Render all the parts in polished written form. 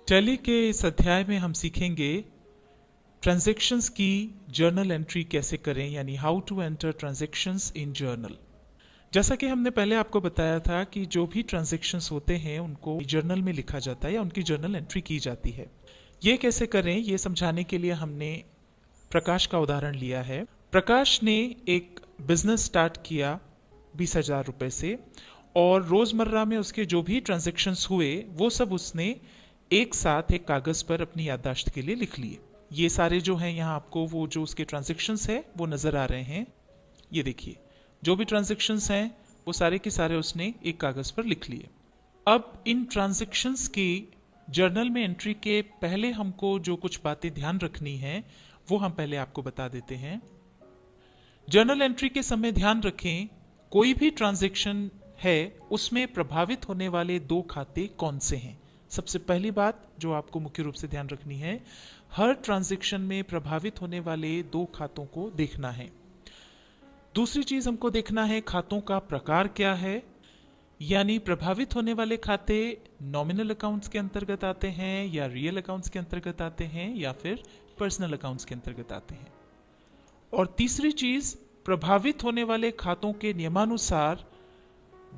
Tally के इस अध्याय में हम सीखेंगे ट्रांजैक्शंस की जर्नल एंट्री कैसे करें, यानी how to enter transactions in journal. जैसा कि हमने पहले आपको बताया था कि जो भी ट्रांजैक्शंस होते हैं उनको जर्नल में लिखा जाता है या उनकी जर्नल एंट्री की जाती है। ये कैसे करें ये समझाने के लिए हमने प्रकाश का उदाहरण लिया है। प्रकाश ने एक बिजनेस स्टार्ट किया 20,000 रुपए से, और रोजमर्रा में उसके जो भी ट्रांजैक्शंस हुए वो सब उसने एक साथ एक कागज पर अपनी याददाश्त के लिए लिख लिए। ये सारे जो हैं यहाँ आपको वो जो उसके ट्रांजैक्शंस है वो नजर आ रहे हैं। ये देखिए, जो भी ट्रांजैक्शंस हैं वो सारे के सारे उसने एक कागज पर लिख लिए। अब इन ट्रांजैक्शंस की जर्नल में एंट्री के पहले हमको जो कुछ बातें ध्यान रखनी है वो हम पहले आपको बता देते हैं। जर्नल एंट्री के समय ध्यान रखें, कोई भी ट्रांजैक्शन है उसमें प्रभावित होने वाले दो खाते कौन से हैं। सबसे पहली बात जो आपको मुख्य रूप से ध्यान रखनी है, हर ट्रांजैक्शन में प्रभावित होने वाले दो खातों को देखना है। दूसरी चीज हमको देखना है खातों का प्रकार क्या है, यानी प्रभावित होने वाले खाते नॉमिनल अकाउंट्स के अंतर्गत आते हैं या रियल अकाउंट्स के अंतर्गत आते हैं या फिर पर्सनल अकाउंट्स के अंतर्गत आते हैं। और तीसरी चीज, प्रभावित होने वाले खातों के नियमानुसार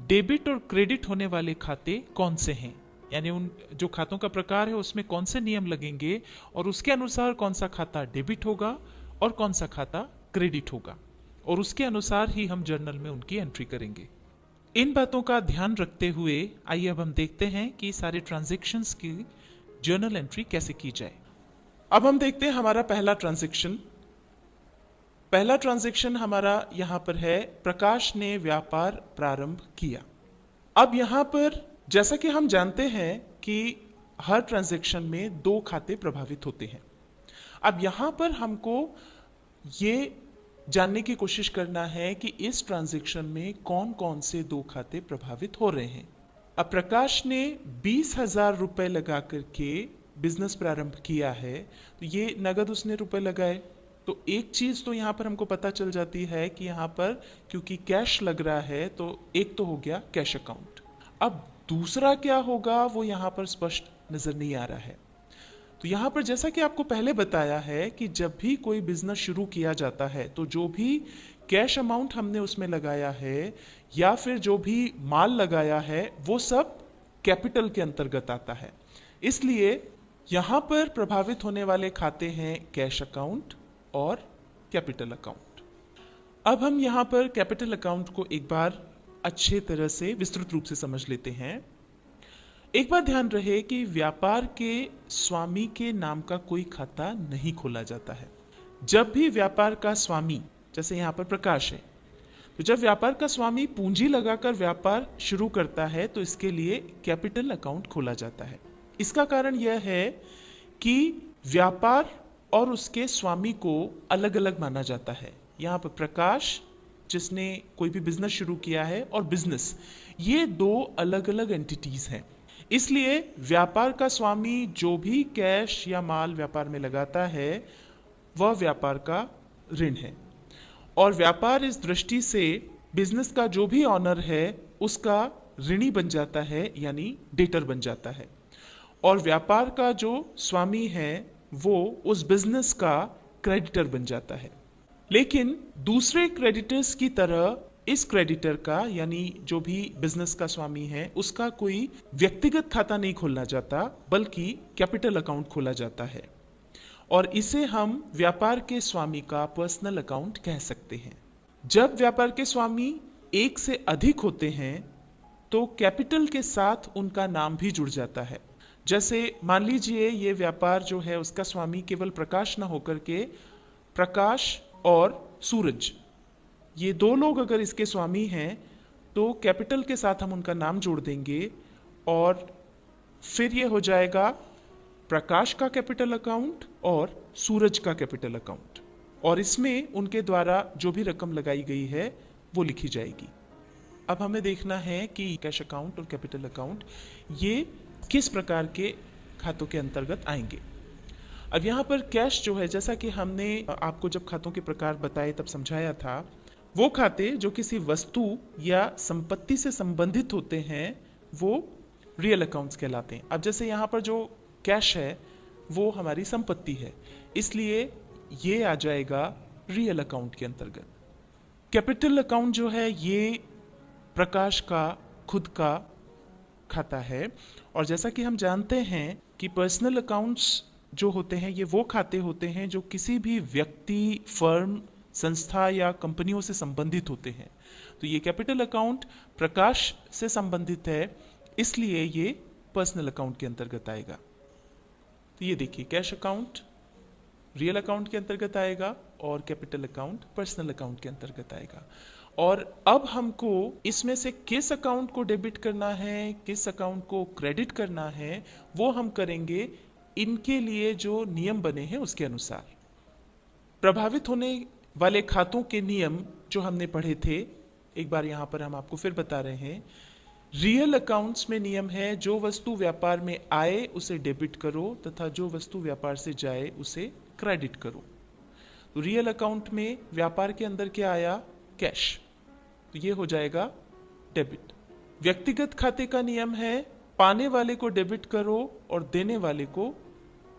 डेबिट और क्रेडिट होने वाले खाते कौन से हैं, यानी उन जो खातों का प्रकार है उसमें कौन से नियम लगेंगे और उसके अनुसार कौन सा खाता डेबिट होगा और कौन सा खाता क्रेडिट होगा, और उसके अनुसार ही हम जर्नल में उनकी एंट्री करेंगे। इन बातों का ध्यान रखते हुए आइए अब हम देखते हैं कि सारे ट्रांजैक्शंस की जर्नल एंट्री कैसे की जाए। अब हम देखते हैं हमारा पहला ट्रांजैक्शन हमारा यहां पर है, प्रकाश ने व्यापार प्रारंभ किया। अब यहां पर जैसा कि हम जानते हैं कि हर ट्रांजैक्शन में दो खाते प्रभावित होते हैं। अब यहां पर हमको ये जानने की कोशिश करना है कि इस ट्रांजैक्शन में कौन कौन से दो खाते प्रभावित हो रहे हैं। अब प्रकाश ने 20,000 रुपए लगा करके बिजनेस प्रारंभ किया है, तो ये नगद उसने रुपए लगाए। तो एक चीज तो यहां पर हमको पता चल जाती है कि यहां पर क्योंकि कैश लग रहा है तो एक तो हो गया कैश अकाउंट। अब दूसरा क्या होगा वो यहां पर स्पष्ट नजर नहीं आ रहा है। तो यहां पर जैसा कि आपको पहले बताया है कि जब भी कोई बिजनेस शुरू किया जाता है तो जो भी कैश अमाउंट हमने उसमें लगाया है या फिर जो भी माल लगाया है वो सब कैपिटल के अंतर्गत आता है। इसलिए यहां पर प्रभावित होने वाले खाते हैं कैश अकाउंट और कैपिटल अकाउंट। अब हम यहां पर कैपिटल अकाउंट को एक बार अच्छे तरह से विस्तृत रूप से समझ लेते हैं। एक बात ध्यान रहे कि व्यापार के स्वामी के नाम का कोई खाता नहीं खोला जाता है। जब भी व्यापार का स्वामी, जैसे यहां पर प्रकाश है, तो जब व्यापार का स्वामी पूंजी लगाकर व्यापार शुरू करता है तो इसके लिए कैपिटल अकाउंट खोला जाता है। इसका कारण यह है कि व्यापार और उसके स्वामी को अलग अलग माना जाता है। यहां पर प्रकाश जिसने कोई भी बिजनेस शुरू किया है और बिजनेस, ये दो अलग अलग एंटिटीज हैं। इसलिए व्यापार का स्वामी जो भी कैश या माल व्यापार में लगाता है वह व्यापार का ऋण है, और व्यापार इस दृष्टि से बिजनेस का जो भी ऑनर है उसका ऋणी बन जाता है, यानी डेटर बन जाता है। और व्यापार का जो स्वामी है वो उस बिजनेस का क्रेडिटर बन जाता है। लेकिन दूसरे क्रेडिटर्स की तरह इस क्रेडिटर का, यानी जो भी बिजनेस का स्वामी है, उसका कोई व्यक्तिगत खाता नहीं खोलना जाता बल्कि कैपिटल अकाउंट खोला जाता है, और इसे हम व्यापार के स्वामी का पर्सनल अकाउंट कह सकते हैं। जब व्यापार के स्वामी एक से अधिक होते हैं तो कैपिटल के साथ उनका नाम भी जुड़ जाता है। जैसे मान लीजिए ये व्यापार जो है उसका स्वामी केवल प्रकाश ना होकर के प्रकाश और सूरज, ये दो लोग अगर इसके स्वामी हैं तो कैपिटल के साथ हम उनका नाम जोड़ देंगे और फिर ये हो जाएगा प्रकाश का कैपिटल अकाउंट और सूरज का कैपिटल अकाउंट, और इसमें उनके द्वारा जो भी रकम लगाई गई है वो लिखी जाएगी। अब हमें देखना है कि कैश अकाउंट और कैपिटल अकाउंट ये किस प्रकार के खातों के अंतर्गत आएंगे। अब यहाँ पर कैश जो है, जैसा कि हमने आपको जब खातों के प्रकार बताए तब समझाया था, वो खाते जो किसी वस्तु या संपत्ति से संबंधित होते हैं वो रियल अकाउंट्स कहलाते हैं। अब जैसे यहाँ पर जो कैश है वो हमारी संपत्ति है, इसलिए ये आ जाएगा रियल अकाउंट के अंतर्गत। कैपिटल अकाउंट जो है ये प्रकाश का खुद का खाता है, और जैसा कि हम जानते हैं कि पर्सनल अकाउंट्स जो होते हैं ये वो खाते होते हैं जो किसी भी व्यक्ति, फर्म, संस्था या कंपनियों से संबंधित होते हैं। तो ये कैपिटल अकाउंट प्रकाश से संबंधित है, इसलिए ये पर्सनल अकाउंट के अंतर्गत आएगा। तो ये देखिए, कैश अकाउंट रियल अकाउंट के अंतर्गत आएगा और कैपिटल अकाउंट पर्सनल अकाउंट के अंतर्गत आएगा। और अब हमको इसमें से किस अकाउंट को डेबिट करना है, किस अकाउंट को क्रेडिट करना है, वो हम करेंगे इनके लिए जो नियम बने हैं उसके अनुसार। प्रभावित होने वाले खातों के नियम जो हमने पढ़े थे, एक बार यहां पर हम आपको फिर बता रहे हैं। रियल अकाउंट्स में नियम है, जो वस्तु व्यापार में आए उसे डेबिट करो तथा जो वस्तु व्यापार से जाए उसे क्रेडिट करो। तो रियल अकाउंट में व्यापार के अंदर क्या आया? कैश, तो ये हो जाएगा डेबिट। व्यक्तिगत खाते का नियम है, पाने वाले को डेबिट करो और देने वाले को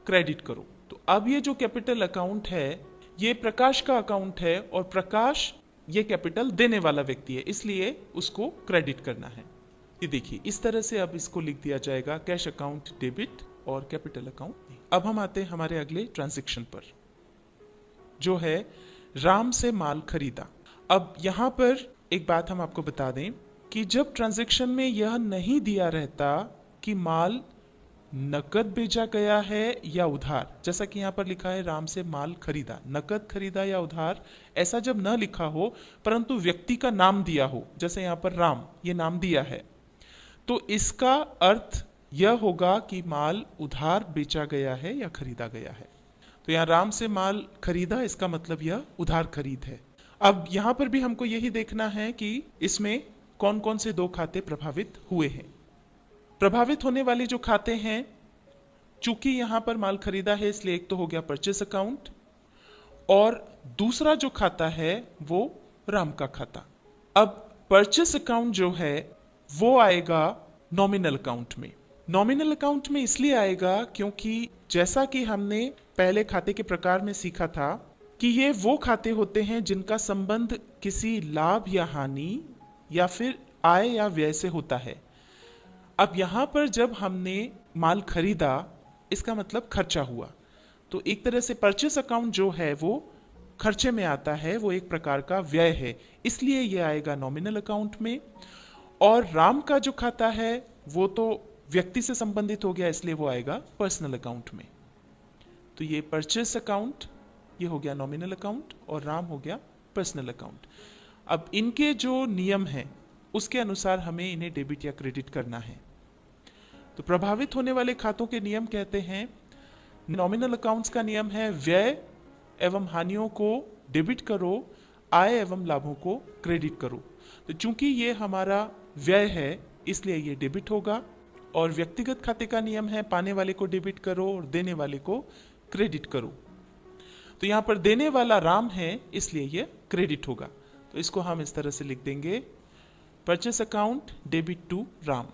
क्रेडिट करो। तो अब ये जो कैपिटल अकाउंट है ये प्रकाश का अकाउंट है, और प्रकाश ये कैपिटल देने वाला व्यक्ति है, इसलिए उसको क्रेडिट करना है। ये देखिए, इस तरह से अब इसको लिख दिया जाएगा, कैश अकाउंट डेबिट और कैपिटल अकाउंट। अब हम आते हैं हमारे अगले ट्रांजैक्शन पर, जो है राम से माल खरीदा। अब यहां पर एक बात हम आपको बता दें कि जब ट्रांजैक्शन में यह नहीं दिया रहता कि माल नकद बेचा गया है या उधार, जैसा कि यहां पर लिखा है राम से माल खरीदा, नकद खरीदा या उधार, ऐसा जब न लिखा हो परंतु व्यक्ति का नाम दिया हो, जैसे यहां पर राम ये नाम दिया है, तो इसका अर्थ यह होगा कि माल उधार बेचा गया है या खरीदा गया है। तो यहां राम से माल खरीदा, इसका मतलब यह उधार खरीद है। अब यहां पर भी हमको यही देखना है कि इसमें कौन कौन से दो खाते प्रभावित हुए हैं। प्रभावित होने वाले जो खाते हैं, चूंकि यहां पर माल खरीदा है इसलिए एक तो हो गया परचेस अकाउंट, और दूसरा जो खाता है वो राम का खाता। अब परचेस अकाउंट जो है वो आएगा नॉमिनल अकाउंट में। नॉमिनल अकाउंट में इसलिए आएगा क्योंकि जैसा कि हमने पहले खाते के प्रकार में सीखा था कि ये वो खाते होते हैं जिनका संबंध किसी लाभ या हानि या फिर आय या व्यय से होता है। अब यहां पर जब हमने माल खरीदा, इसका मतलब खर्चा हुआ, तो एक तरह से परचेस अकाउंट जो है वो खर्चे में आता है, वो एक प्रकार का व्यय है, इसलिए ये आएगा नॉमिनल अकाउंट में। और राम का जो खाता है वो तो व्यक्ति से संबंधित हो गया, इसलिए वो आएगा पर्सनल अकाउंट में। तो ये परचेस अकाउंट ये हो गया नॉमिनल अकाउंट और राम हो गया पर्सनल अकाउंट। अब इनके जो नियम हैं उसके अनुसार हमें इन्हें डेबिट या क्रेडिट करना है। तो प्रभावित होने वाले खातों के नियम कहते हैं, नॉमिनल अकाउंट्स का नियम है व्यय एवं हानियों को डेबिट करो, आय एवं लाभों को क्रेडिट करो। तो चूंकि ये हमारा व्यय है इसलिए ये डेबिट होगा, और व्यक्तिगत खाते का नियम है पाने वाले को डेबिट करो और देने वाले को क्रेडिट करो। तो यहां पर देने वाला राम है इसलिए ये क्रेडिट होगा। तो इसको हम इस तरह से लिख देंगे, purchase account debit to Ram.